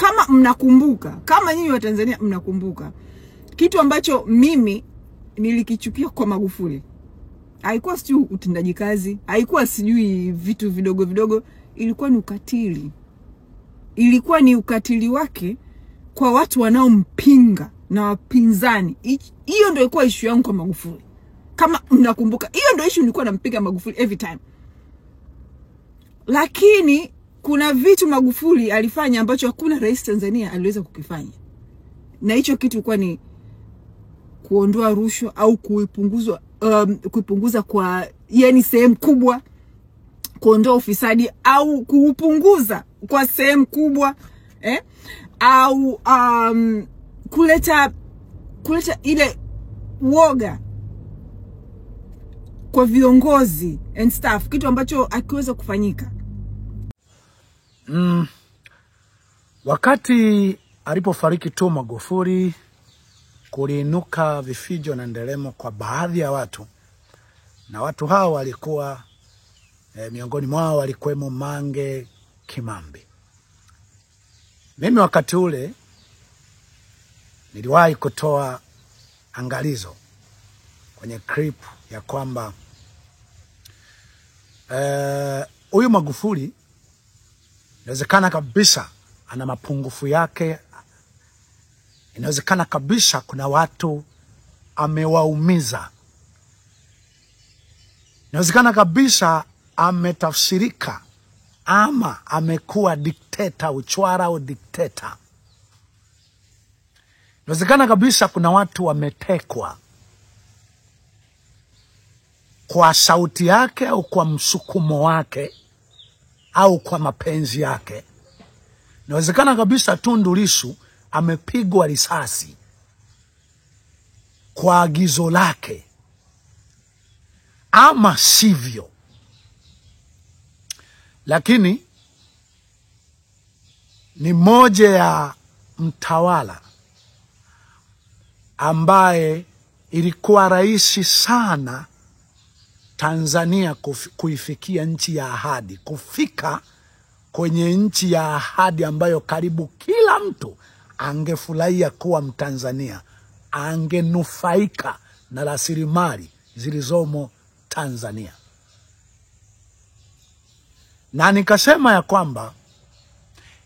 kama mnakumbuka, kama nyinyi wa Tanzania mnakumbuka, kitu ambacho mimi nilikichukia kwa Magufuli haikuwa sijui utendaji kazi, haikuwa sijui vitu vidogo vidogo, ilikuwa ni ukatili. Ilikuwa ni ukatili wake kwa watu wanaompinga na wapinzani. Hiyo ndio ilikuwa issue yangu kwa Magufuli. Kama mnakumbuka, hiyo ndio issue nilikuwa nampiga Magufuli every time. Lakini kuna vitu Magufuli alifanya ambacho hakuna rais Tanzania aliweza kukifanya. Na hicho kitu ilikuwa ni kuondoa rushwa au kuipunguza kwa yani sehemu kubwa, kuondoa ufisadi au kuupunguza kwa sehemu kubwa, au kuleta ile woga kwa viongozi and staff, kitu ambacho hakiweza kufanyika. Wakati alipofariki tu Magufuli, kuliinuka vifijo na nderemo kwa baadhi ya watu, na watu hao walikuwa miongoni mwao walikuwemo Mange Kimambi. Mimi wakati ule niliwahi kutoa angalizo kwenye clip ya kwamba huyu Magufuli inawezekana kabisa ana mapungufu yake. Inawezekana kabisa kuna watu amewaumiza. Inawezekana kabisa ametafsirika ama amekuwa dikteta, uchwara au dikteta. Inawezekana kabisa kuna watu wametekwa kwa sauti yake au kwa msukumo wake au kwa mapenzi yake. Inawezekana kabisa Tundu Lissu amepigwa risasi kwa agizo lake ama sivyo. Lakini ni moja ya mtawala ambaye ilikuwa rahisi sana Tanzania kuifikia nchi ya ahadi, kufika kwenye nchi ya ahadi ambayo karibu kila mtu angefurahia kuwa Mtanzania, angenufaika na rasilimali zilizomo Tanzania. Na nikasema ya kwamba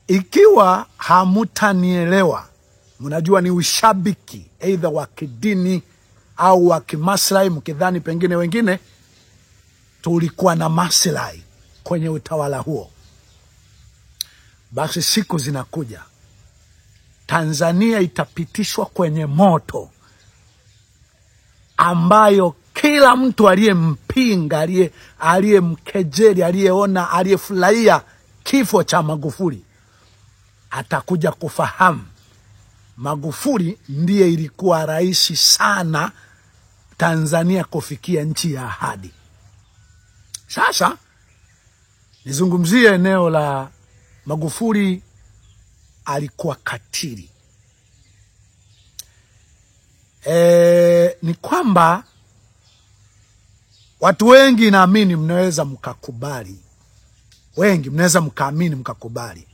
ikiwa hamutanielewa, mnajua ni ushabiki either wa kidini au wa kimaslahi, mkidhani pengine wengine tulikuwa na maslahi kwenye utawala huo, basi siku zinakuja Tanzania itapitishwa kwenye moto ambayo kila mtu aliyempinga, aliyemkejeli, aliyeona, aliyefurahia kifo cha Magufuli atakuja kufahamu Magufuli ndiye ilikuwa rahisi sana Tanzania kufikia nchi ya ahadi. Sasa nizungumzie eneo la Magufuli. Alikuwa katili. Ni kwamba watu wengi naamini mnaweza mkakubali, wengi mnaweza mkaamini mkakubali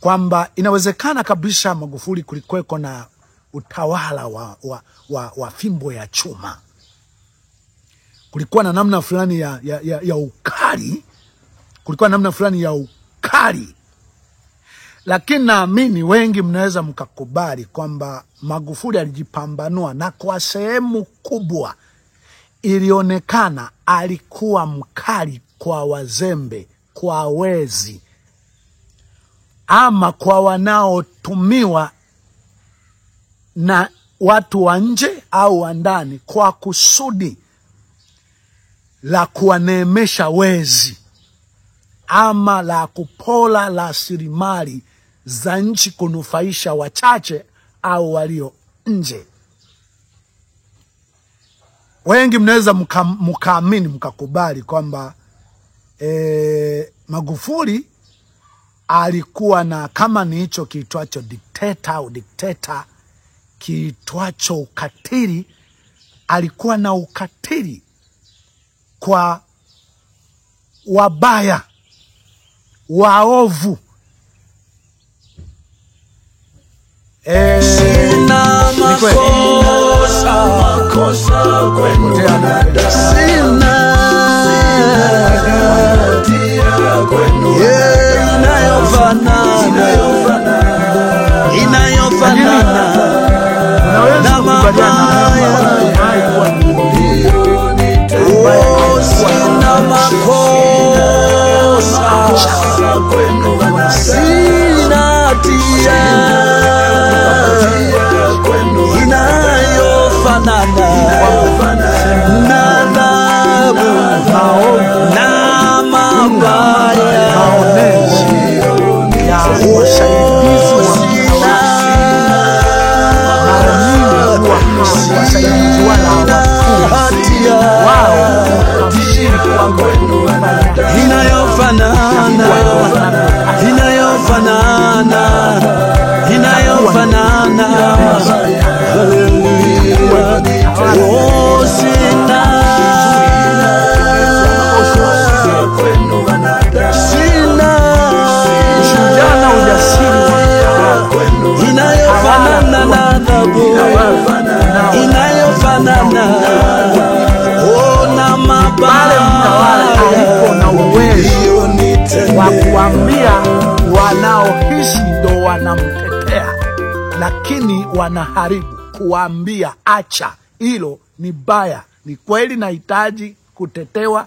kwamba inawezekana kabisa Magufuli kulikuweko na utawala wa fimbo ya chuma. Kulikuwa na namna fulani ya ukali, kulikuwa na namna fulani ya ukali. Lakini naamini wengi mnaweza mkakubali kwamba Magufuli alijipambanua, na kwa sehemu kubwa ilionekana alikuwa mkali kwa wazembe, kwa wezi, ama kwa wanaotumiwa na watu wa nje au wa ndani kwa kusudi la kuwaneemesha wezi ama la kupola rasilimali za nchi kunufaisha wachache au walio nje. Wengi mnaweza mkaamini mkakubali kwamba Magufuli alikuwa na, kama ni hicho kiitwacho dikteta au dikteta kiitwacho ukatili, alikuwa na ukatili kwa wabaya, waovu, Sina makosa kwenu dada, sina hatia kwenu inayofanana na mabaya. Sina makosa kwenu dada, sina hatia inayofanana na adhabu na mabaya. Inayofanana na mabaya. Alipo na uwezo wa kuambia wanaohisi ndo wanamtetea, lakini wanaharibu. Kuambia acha, hilo ni baya. Ni kweli nahitaji kutetewa,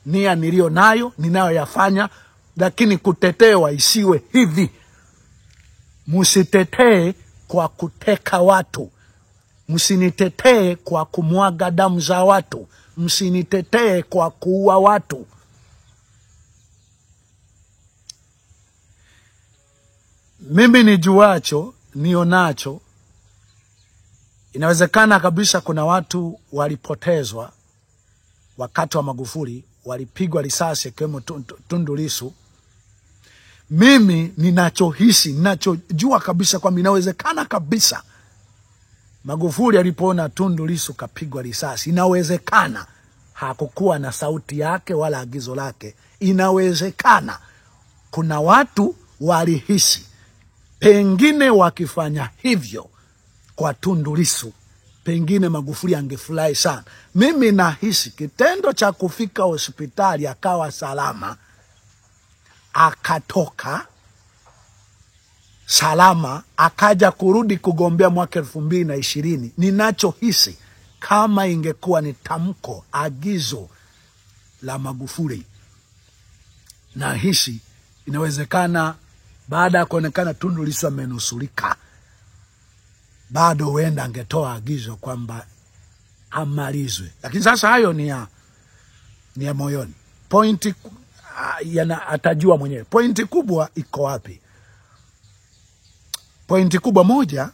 nia nilio nayo ninayoyafanya, lakini kutetewa isiwe hivi. Msitetee kwa kuteka watu, msinitetee kwa kumwaga damu za watu, msinitetee kwa kuua watu. Mimi nijuacho, nionacho, inawezekana kabisa kuna watu walipotezwa wakati wa Magufuli, walipigwa risasi kama Tundu Lissu. Mimi ninachohisi, ninachojua kabisa kwamba inawezekana kabisa Magufuli alipoona Tundu Lissu kapigwa risasi, inawezekana hakukuwa na sauti yake wala agizo lake. Inawezekana kuna watu walihisi pengine wakifanya hivyo kwa Tundu Lissu, pengine Magufuli angefurahi sana. Mimi nahisi kitendo cha kufika hospitali akawa salama, akatoka salama, akaja kurudi kugombea mwaka 2020. Ninachohisi kama ingekuwa ni tamko, agizo la Magufuli, nahisi inawezekana baada ya kuonekana Tundu Lissu amenusurika, bado huenda angetoa agizo kwamba amalizwe. Lakini sasa hayo ni ya moyoni. Pointi atajua mwenyewe. Pointi kubwa iko wapi? Pointi kubwa moja,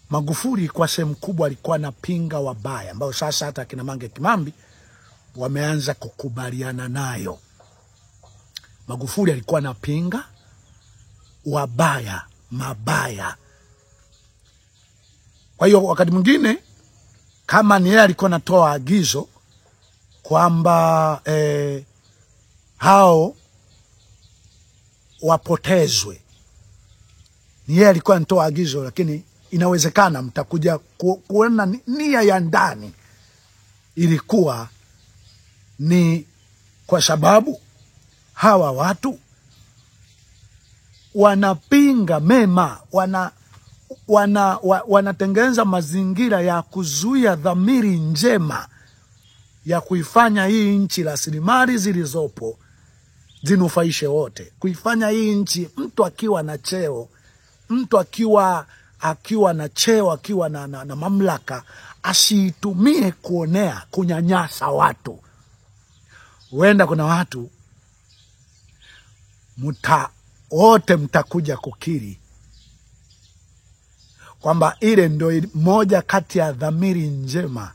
Magufuli kwa sehemu kubwa alikuwa anapinga wabaya, ambao sasa hata kina Mange Kimambi wameanza kukubaliana nayo. Magufuli alikuwa anapinga wabaya, mabaya. Kwa hiyo wakati mwingine kama ni yeye alikuwa anatoa agizo kwamba hao wapotezwe, ni yeye alikuwa anatoa agizo, lakini inawezekana mtakuja kuona nia ya ndani ilikuwa ni kwa sababu hawa watu wanapinga mema, wanatengeneza mazingira ya kuzuia dhamiri njema ya kuifanya hii nchi rasilimali zilizopo zinufaishe wote, kuifanya hii nchi mtu akiwa na cheo, mtu akiwa na cheo, akiwa na mamlaka, asiitumie kuonea, kunyanyasa watu. Huenda kuna watu wote mtakuja kukiri kwamba ile ndio moja kati ya dhamiri njema,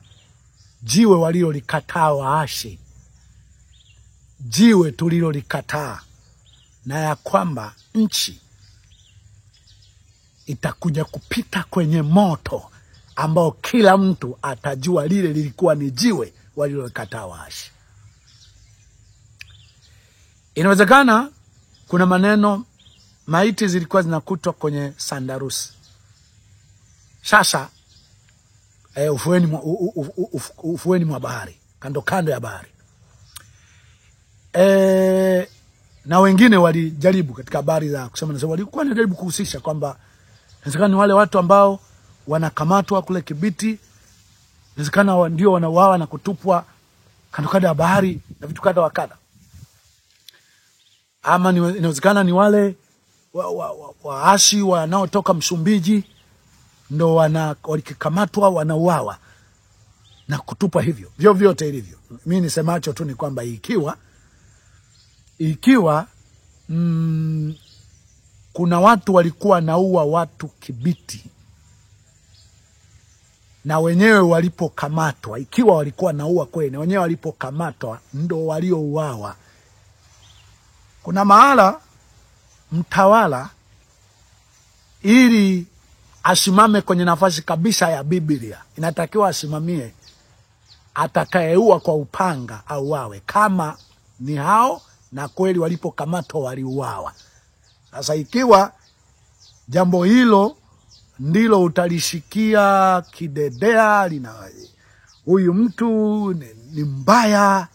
jiwe walilolikataa waashi, jiwe tulilolikataa, na ya kwamba nchi itakuja kupita kwenye moto ambao kila mtu atajua lile lilikuwa ni jiwe walilolikataa waashi. Inawezekana kuna maneno, maiti zilikuwa zinakutwa kwenye sandarusi. Sasa ufueni mwa bahari, kando ya bahari. Na wengine walijaribu katika habari za kusema, na walikuwa wanajaribu kuhusisha kwamba inawezekana ni wale watu ambao wanakamatwa kule Kibiti, inawezekana ndio wanauawa na kutupwa kando ya bahari na vitu kadha wa kadha. Ama inawezekana ni wale waasi wanaotoka Msumbiji ndo walikamatwa wanauawa na kutupwa hivyo. Vyote ilivyo, mimi nisemacho tu ni kwamba ikiwa kuna watu walikuwa naua watu Kibiti na wenyewe walipokamatwa, ikiwa walikuwa naua kweli na wenyewe walipokamatwa ndo waliouawa, kuna mahala mtawala ili asimame kwenye nafasi kabisa ya Biblia, inatakiwa asimamie atakayeua kwa upanga au wawe, kama ni hao na kweli walipokamatwa waliuawa. Sasa ikiwa jambo hilo ndilo utalishikia kidedea, huyu mtu ni mbaya,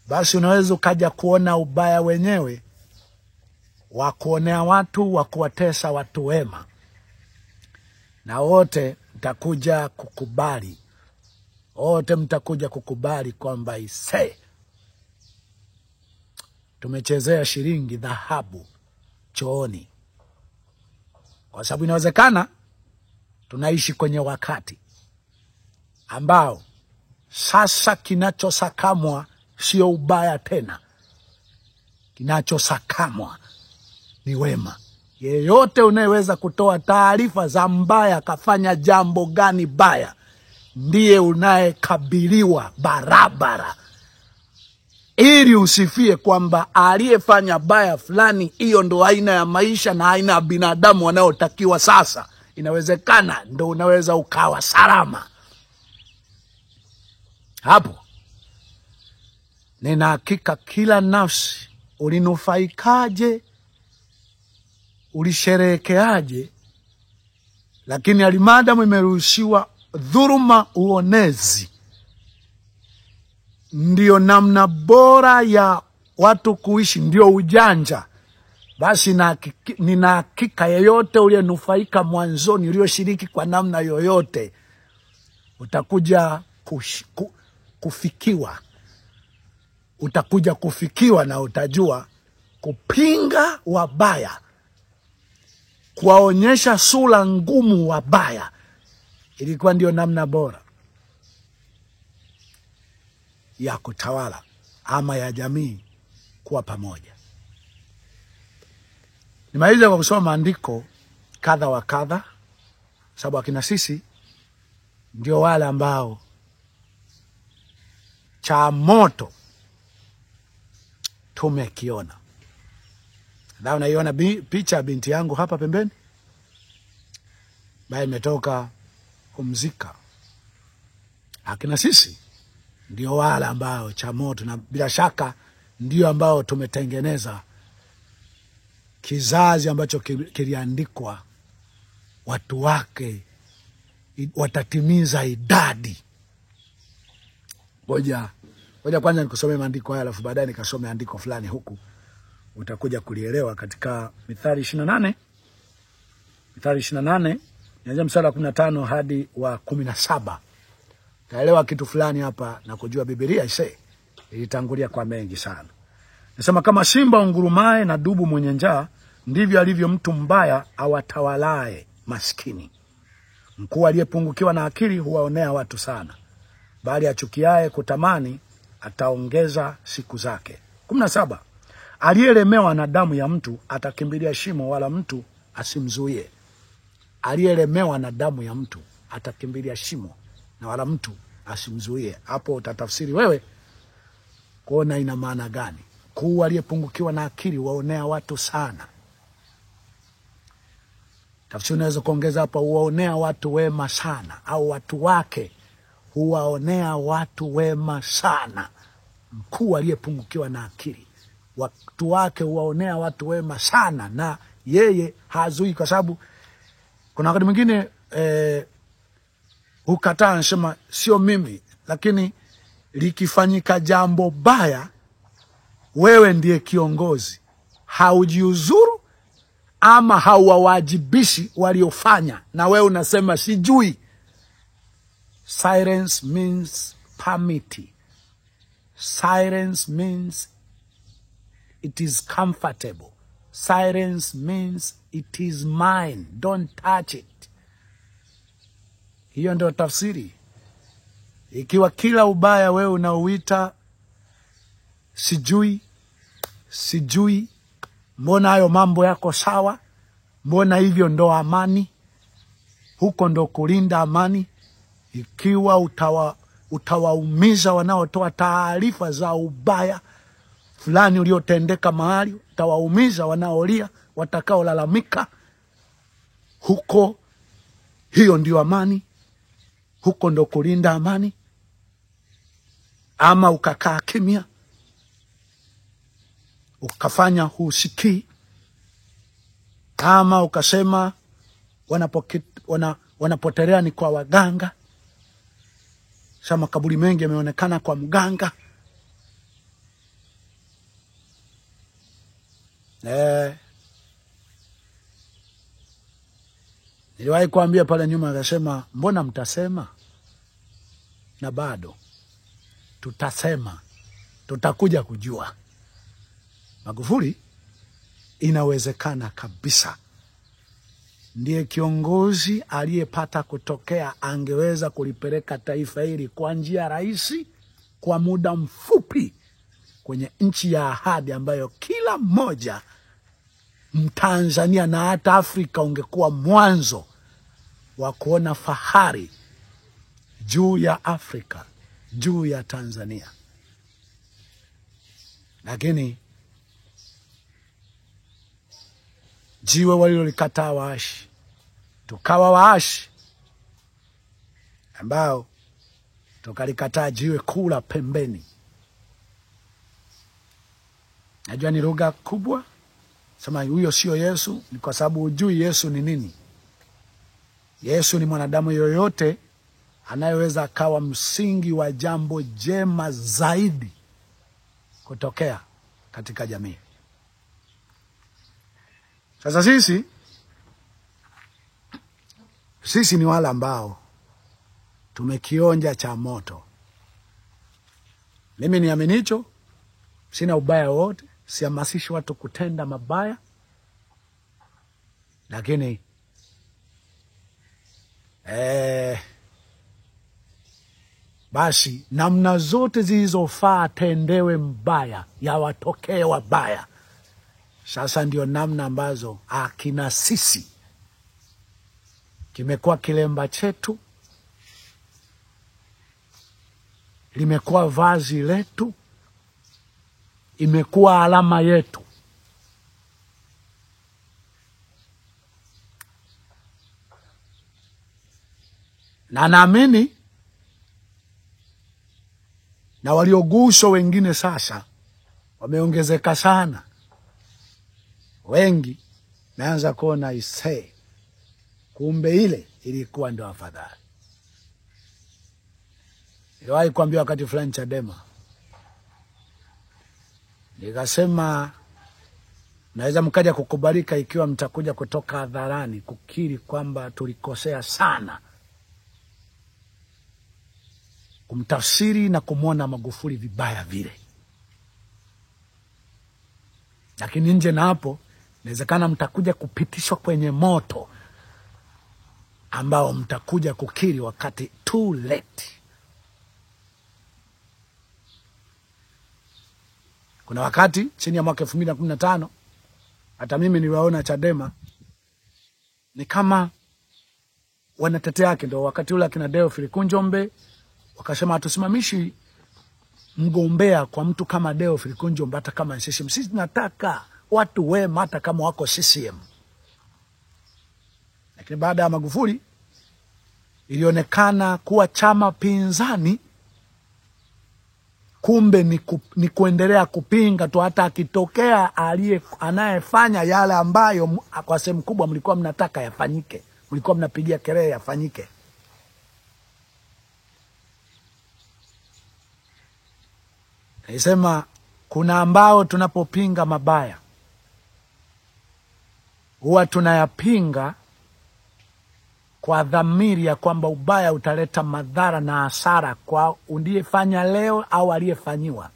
basi unaweza ukaja kuona ubaya wenyewe wa kuonea watu, wa kuwatesa watu wema, na wote mtakuja kukubali kwamba tumechezea shilingi dhahabu chooni. Kwa sababu inawezekana tunaishi kwenye wakati ambao sasa kinachosakamwa sio ubaya tena, kinachosakamwa ni wema. Yeyote unayeweza kutoa taarifa za mbaya kafanya jambo gani baya, ndiye unayekabiliwa barabara, ili usifie kwamba aliyefanya baya fulani, hiyo ndo aina ya maisha na aina ya binadamu wanaotakiwa sasa. Inawezekana ndo unaweza ukawa salama hapo. Nina hakika kila nafsi, ulinufaikaje, ulisherekeaje, lakini alimadamu imeruhusiwa dhuluma, uonezi, ndio namna bora ya watu kuishi, ndio ujanja, basi nina hakika yeyote uliyenufaika mwanzoni, ulioshiriki kwa namna yoyote, utakuja kufikiwa na utajua kupinga wabaya, kuwaonyesha sura ngumu wabaya, ilikuwa ndio namna bora ya kutawala ama ya jamii kuwa pamoja. Nimaliza kwa kusoma maandiko kadha wa kadha, sababu akina sisi ndio wale ambao cha moto tumekiona. Na unaiona picha ya binti yangu hapa pembeni, baada imetoka kumzika. Akina sisi ndio wale ambao cha moto, na bila shaka ndio ambao tumetengeneza kizazi ambacho kiliandikwa watu wake watatimiza idadi. Ngoja kwanza nikusome maandiko haya, alafu baadaye nikasome andiko fulani huku, utakuja kulielewa. Katika Mithali 28 nianze mstari wa 15 hadi wa 17. Taelewa kitu fulani hapa na kujua Biblia ilitangulia kwa mengi sana. Nasema, kama simba ungurumaye na dubu mwenye njaa, ndivyo alivyo mtu mbaya awatawalaye maskini. Mkuu aliyepungukiwa na akili huwaonea watu sana, bali achukiaye kutamani ataongeza siku zake. 17. Aliyelemewa na damu ya mtu atakimbilia shimo, wala mtu asimzuie. Aliyelemewa na damu ya mtu atakimbilia shimo, na wala mtu asimzuie. Hapo utatafsiri wewe kuona ina maana gani. Mkuu aliyepungukiwa na akili waonea watu sana. Tafsiri unaweza kuongeza hapa, huwaonea watu wema sana, au watu wake huwaonea watu wema sana. Mkuu aliyepungukiwa na akili, watu wake huwaonea watu wema sana, na yeye hazui, kwa sababu kuna wakati mwingine hukataa, anasema sio mimi, lakini likifanyika jambo baya, wewe ndiye kiongozi, haujiuzuru ama hauwajibishi waliofanya, na wewe unasema sijui. Silence means permit. Silence means it is comfortable. Silence means it is mine, don't touch it. Hiyo ndio tafsiri. Ikiwa kila ubaya wewe unauita sijui, mbona hayo mambo yako sawa, mbona hivyo ndo amani, huko ndo kulinda amani. Ikiwa utawaumiza wanaotoa taarifa za ubaya fulani uliotendeka mahali, utawaumiza wanaolia, watakaolalamika, huko, hiyo ndio amani, huko ndo kulinda amani. Ama ukakaa kimya, ukafanya husikii, ama ukasema wanapotelea ni kwa waganga. Sasa makaburi mengi yameonekana kwa mganga. Niliwahi kuambia pale nyuma, akasema mbona mtasema? Na bado tutasema, tutakuja kujua. Magufuli inawezekana kabisa ndiye kiongozi aliyepata kutokea, angeweza kulipeleka taifa hili kwa njia rahisi, kwa muda mfupi, kwenye nchi ya ahadi ambayo kila mmoja Mtanzania na hata Afrika ungekuwa mwanzo wa kuona fahari juu ya Afrika, juu ya Tanzania. Lakini jiwe walilolikataa waashi, tukawa waashi ambao tukalikataa jiwe kula pembeni. Najua ni lugha kubwa, sema huyo sio Yesu, ni kwa sababu hujui Yesu ni nini. Yesu ni mwanadamu yoyote anayeweza akawa msingi wa jambo jema zaidi kutokea katika jamii. Sasa sisi ni wale ambao tumekionja cha moto. Mimi niaminicho, sina ubaya wote, sihamasishi watu kutenda mabaya, lakini basi namna zote zilizofaa tendewe mbaya, ya watokee wabaya. Sasa ndio namna ambazo akina sisi kimekuwa kilemba chetu, limekuwa vazi letu, imekuwa alama yetu. Na naamini na walioguswa wengine sasa wameongezeka sana. Wengi naanza kuona kumbe ile ilikuwa ndio afadhali. Niliwahi kuambia wakati fulani Chadema, nikasema naweza mkaja kukubalika ikiwa mtakuja kutoka hadharani kukiri kwamba tulikosea sana kumtafsiri na kumwona Magufuli vibaya vile. Lakini nje na hapo, inawezekana mtakuja kupitishwa kwenye moto ambao mtakuja kukiri wakati too late. Kuna wakati chini ya mwaka 2015 hata mimi niliwaona Chadema ni kama wanatetea yake. Ndio wakati ule akina Theophil Njombe wakasema hatusimamishi mgombea kwa mtu kama Theophil Njombe hata kama CCM. Sisi tunataka watu wema hata kama wako CCM. Lakini baada ya Magufuli ilionekana kuwa chama pinzani, kumbe ni kuendelea kupinga tu, hata akitokea anayefanya yale ambayo kwa sehemu kubwa mlikuwa mnataka yafanyike, mlikuwa mnapigia kelele yafanyike. Nisema kuna ambao tunapopinga mabaya huwa tunayapinga kwa dhamiri ya kwamba ubaya utaleta madhara na hasara kwa uliyefanya leo au aliyefanyiwa.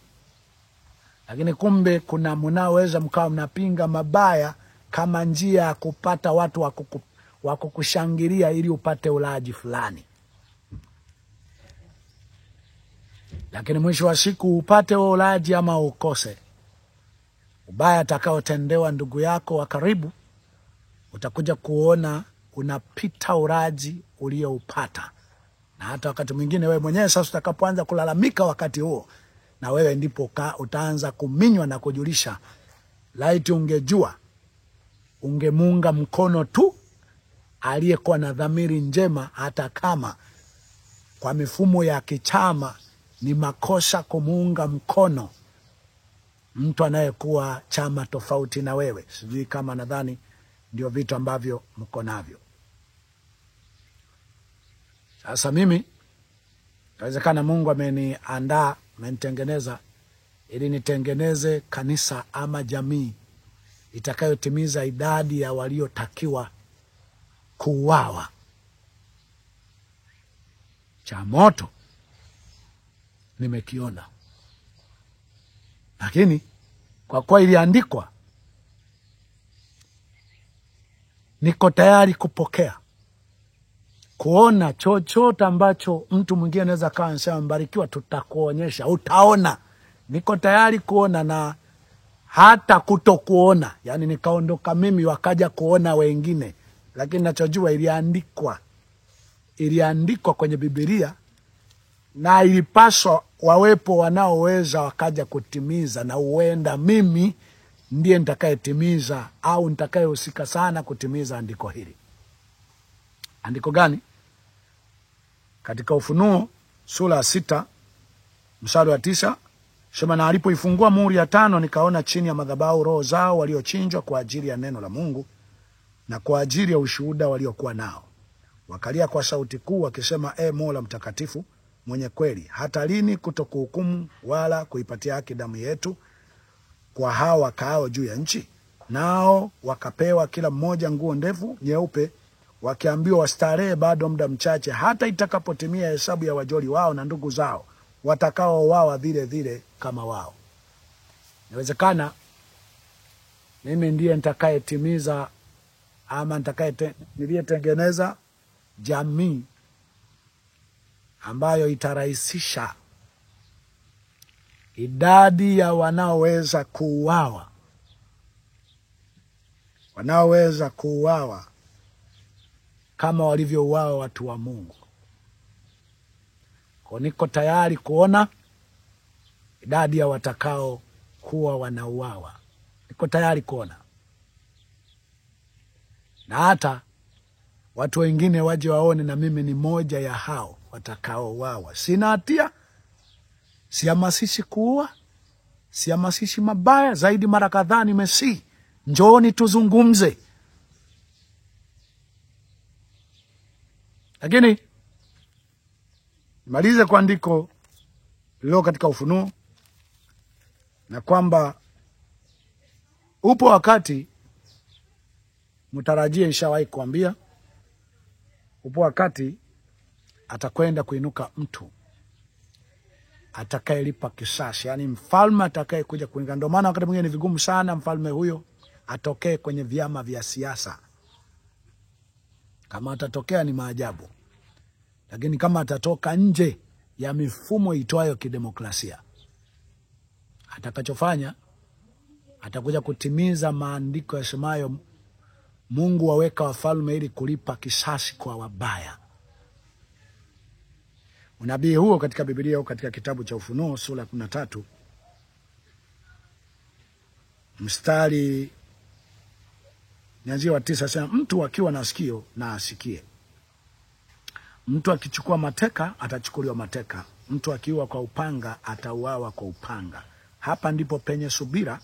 Lakini kumbe kuna mnaoweza mkawa mnapinga mabaya kama njia ya kupata watu wa kukushangilia ili upate ulaji fulani. Lakini mwisho wa siku upate ulaji ama ukose, ubaya atakaotendewa ndugu yako wa karibu, utakuja kuona unapita ulaji ulioupata. Na hata wakati mwingine wewe mwenyewe sasa utakapoanza kulalamika wakati huo, na wewe ndipo utaanza kuminywa na kujulisha, laiti ungejua ungemunga mkono tu aliyekuwa na dhamiri njema, hata kama kwa mifumo ya kichama ni makosa kumuunga mkono mtu anayekuwa chama tofauti na wewe. Sijui kama nadhani ndio vitu ambavyo mko navyo. Sasa mimi inawezekana Mungu ameniandaa, amenitengeneza ili nitengeneze kanisa ama jamii itakayotimiza idadi ya waliotakiwa kuuawa. Cha moto nimekiona, lakini kwa kuwa iliandikwa, niko tayari kupokea, kuona chochote ambacho mtu mwingine anaweza kawa anasema mbarikiwa, tutakuonyesha, utaona. Niko tayari kuona na hata kutokuona, yani nikaondoka mimi wakaja kuona wengine. Lakini nachojua iliandikwa kwenye Biblia, na ilipaswa wawepo wanaoweza wakaja kutimiza, na huenda mimi ndiye nitakayetimiza au nitakayehusika sana kutimiza andiko hili. Andiko gani? Katika Ufunuo sura 6 mstari wa 9, sema, na alipoifungua muhuri ya 5 nikaona chini ya madhabahu roho zao waliochinjwa kwa ajili ya neno la Mungu na kwa ajili ya ushuhuda waliokuwa nao. Wakalia kwa sauti kuu wakisema, Mola mtakatifu mwenye kweli, hata lini kutokuhukumu wala kuipatia haki damu yetu kwa hao wakaao juu ya nchi? Nao wakapewa kila mmoja nguo ndefu nyeupe, wakiambiwa wastarehe bado muda mchache, hata itakapotimia hesabu ya wajoli wao na ndugu zao watakao wao vile vile kama wao. Inawezekana mimi ndiye nitakayetimiza ama niliyetengeneza jamii ambayo itarahisisha idadi ya wanaoweza kuuawa kama walivyouawa watu wa Mungu. Kwa niko tayari kuona idadi ya watakao kuwa wanauawa. Niko tayari kuona, na hata watu wengine waje waone na mimi ni moja ya hao watakaouawa. Sina hatia, sihamasishi kuua, sihamasishi mabaya. Zaidi mara kadhaa nimesi, njooni tuzungumze. Lakini nimalize kwa andiko lilo katika Ufunuo, na kwamba upo wakati mtarajie, ishawahi kuambia, upo wakati atakwenda kuinuka mtu atakayelipa kisasi, yani mfalme atakaye kuja kuinga. Ndio maana wakati mwingine ni vigumu sana mfalme huyo atokee kwenye vyama vya siasa. Kama atatokea ni maajabu, lakini kama atatoka nje ya mifumo itoayo kidemokrasia, atakachofanya atakuja kutimiza maandiko yasemayo Mungu waweka wafalme ili kulipa kisasi kwa wabaya. Unabii huo katika Biblia au katika kitabu cha Ufunuo sura 13 mstari nianzia wa 9, sema, mtu akiwa na sikio na asikie. Mtu akichukua mateka atachukuliwa mateka, mtu akiua kwa upanga atauawa kwa upanga. Hapa ndipo penye subira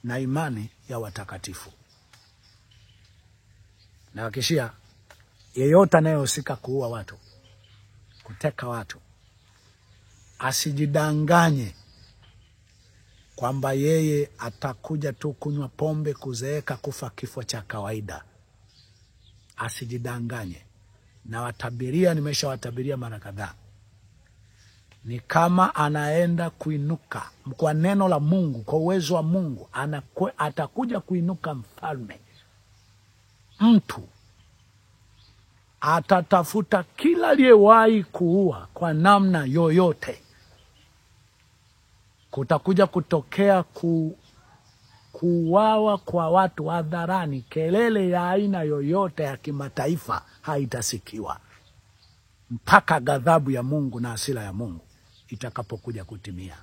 na imani ya watakatifu. Na wakishia yeyote anayehusika kuua watu, kuteka watu, asijidanganye kwamba yeye atakuja tu kunywa pombe, kuzeeka, kufa kifo cha kawaida. Asijidanganye. Na watabiria, nimeshawatabiria mara kadhaa, ni kama anaenda kuinuka kwa neno la Mungu, kwa uwezo wa Mungu. Atakuja kuinuka mfalme. Mtu atatafuta kila aliyewahi kuua kwa namna yoyote. Kutakuja kutokea kuuawa kwa watu hadharani. Kelele ya aina yoyote ya kimataifa haitasikiwa mpaka ghadhabu ya Mungu na hasira ya Mungu itakapokuja kutimia.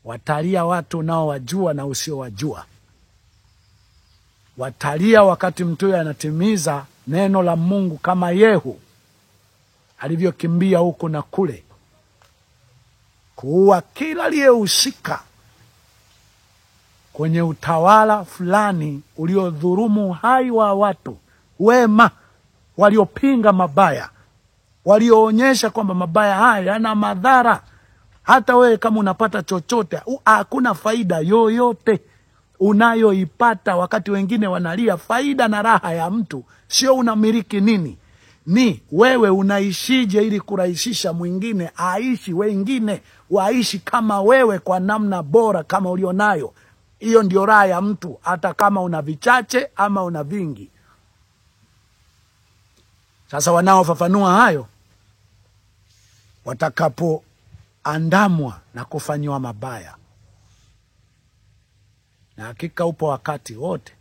Watalia watu nao wajua na usio wajua. Watalia wakati mtu anatimiza neno la Mungu, kama Yehu alivyokimbia huku na kule kuua kila aliyehusika kwenye utawala fulani uliodhulumu uhai wa watu wema, waliopinga mabaya, walioonyesha kwamba mabaya haya yana madhara. Hata wewe kama unapata chochote, hakuna faida yoyote unayoipata. Wakati wengine wanalia faida na raha ya mtu, sio unamiliki nini, ni wewe unaishije ili kurahisisha mwingine aishi, wengine waishi kama wewe kwa namna bora kama ulionayo. Hiyo ndio raha ya mtu, hata kama una vichache ama una vingi. Sasa wanaofafanua hayo watakapoandamwa na kufanywa mabaya, na hakika upo wakati wote,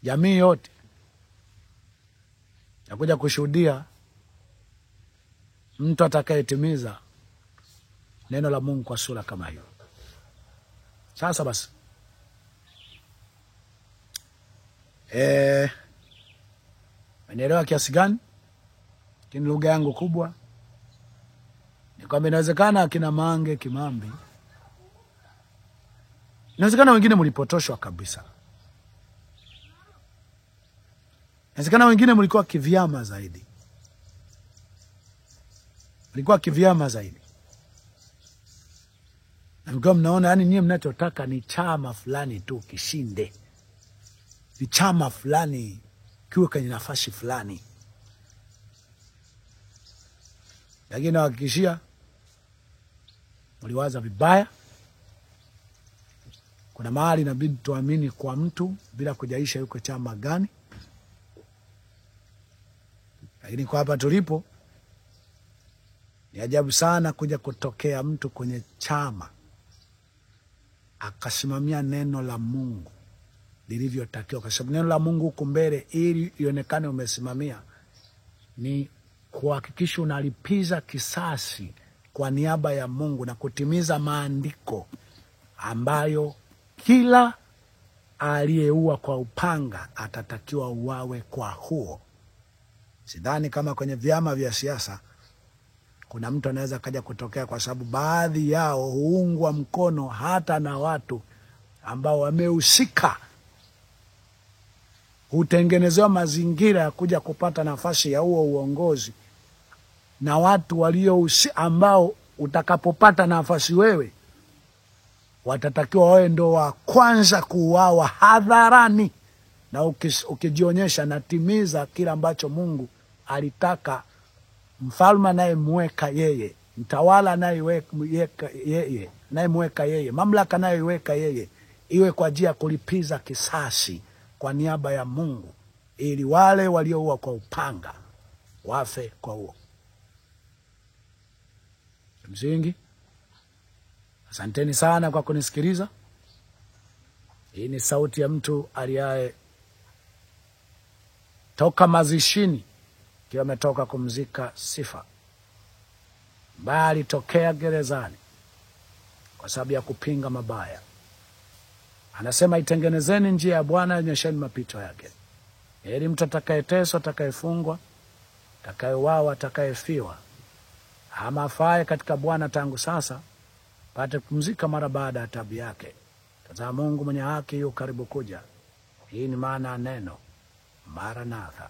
jamii yote nakuja kushuhudia mtu atakayetimiza neno la Mungu kwa sura kama hiyo. Sasa basi, Unaelewa kiasi gani? Kini lugha yangu kubwa ni kwamba inawezekana akina Mange, Kimambi, inawezekana wengine mlipotoshwa kabisa. Inawezekana wengine mlikuwa kivyama zaidi. Mlikuwa kivyama zaidi. Na mlikuwa mnaona yani nyie mnachotaka ni chama fulani tu kishinde. Ni chama fulani kiwe kwenye nafasi fulani. Lakini nawahakikishia mliwaza vibaya. Kuna mahali inabidi tuamini kwa mtu bila kujaisha yuko chama gani. Lakini kwa hapa tulipo ni ajabu sana kuja kutokea mtu kwenye chama akasimamia neno la Mungu lilivyotakiwa. Kwa sababu neno la Mungu huko mbele, ili ionekane umesimamia, ni kuhakikisha unalipiza kisasi kwa niaba ya Mungu na kutimiza maandiko ambayo kila aliyeua kwa upanga atatakiwa uawe kwa huo. Sidhani kama kwenye vyama vya siasa kuna mtu anaweza kaja kutokea, kwa sababu baadhi yao huungwa mkono hata na watu ambao wamehusika, hutengenezewa mazingira ya kuja kupata nafasi ya huo uongozi, na watu ambao utakapopata nafasi wewe watatakiwa wawe ndo wa kwanza kuuawa hadharani, na ukijionyesha natimiza kila ambacho Mungu alitaka. Mfalme anayemweka yeye, mtawala anayemweka yeye, mamlaka anayemweka yeye, iwe kwa ajili ya kulipiza kisasi kwa niaba ya Mungu, ili wale walioua kwa upanga wafe kwa huo. Msingi, asanteni sana kwa kunisikiliza. Hii ni sauti ya mtu aliaye toka mazishini, kiwa ametoka kumzika Sifa, bali tokea gerezani kwa sababu ya kupinga mabaya. Anasema, itengenezeni njia ya Bwana, nyoosheni mapito yake. Heri mtu atakayeteswa, atakayefungwa, atakayeuawa, atakayefiwa, ama afaye katika Bwana tangu sasa, pate kupumzika mara baada ya taabu yake. Tazama, Mungu mwenye haki yu karibu kuja. Hii ni maana neno Maranatha.